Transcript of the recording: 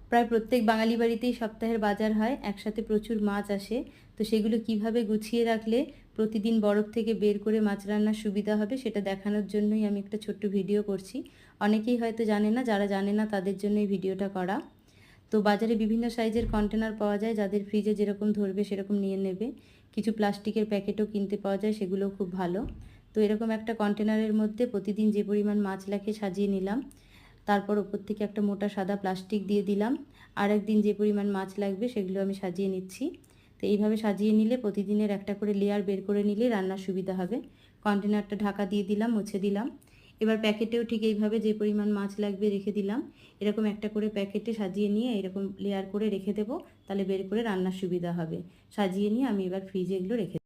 প্রায় প্রত্যেক বাঙালি বাড়িতেই সপ্তাহের বাজার হয়, একসাথে প্রচুর মাছ আসে। তো সেগুলো কিভাবে গুছিয়ে রাখলে প্রতিদিন বরফ থেকে বের করে মাছ রান্নার সুবিধা হবে সেটা দেখানোর জন্যই আমি একটা ছোট্ট ভিডিও করছি। অনেকেই হয়তো জানে না, যারা জানে না তাদের জন্য এই ভিডিওটা করা। তো বাজারে বিভিন্ন সাইজের কন্টেনার পাওয়া যায়, যাদের ফ্রিজে যেরকম ধরবে সেরকম নিয়ে নেবে। কিছু প্লাস্টিকের প্যাকেটও কিনতে পাওয়া যায়, সেগুলোও খুব ভালো। তো এরকম একটা কন্টেনারের মধ্যে প্রতিদিন যে পরিমাণ মাছ লাগে সাজিয়ে নিলাম। তারপর ওপর থেকে একটা মোটা সাদা প্লাস্টিক দিয়ে দিলাম। আর একদিন যে পরিমাণ মাছ লাগবে সেগুলো আমি সাজিয়ে নিচ্ছি। তো এইভাবে সাজিয়ে নিলে প্রতিদিনের একটা করে লেয়ার বের করে নিলে রান্নার সুবিধা হবে। কন্টেনারটা ঢাকা দিয়ে দিলাম, মুছে দিলাম। এবার প্যাকেটেও ঠিক এইভাবে যে পরিমাণ মাছ লাগবে রেখে দিলাম। এরকম একটা করে প্যাকেটে সাজিয়ে নিয়ে এরকম লেয়ার করে রেখে দেবো, তাহলে বের করে রান্নার সুবিধা হবে। সাজিয়ে নিয়ে আমি এবার ফ্রিজে এগুলো রেখে